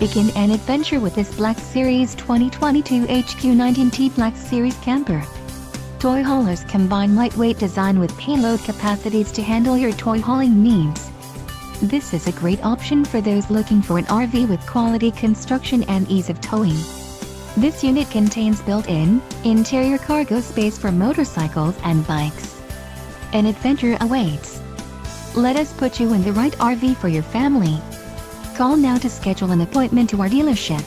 Begin an adventure with this Black Series 2022 HQ19T Black Series camper. Toy haulers combine lightweight design with payload capacities to handle your toy hauling needs. This is a great option for those looking for an RV with quality construction and ease of towing. This unit contains built-in, interior cargo space for motorcycles and bikes. An adventure awaits. Let us put you in the right RV for your family. Call now to schedule an appointment to our dealership.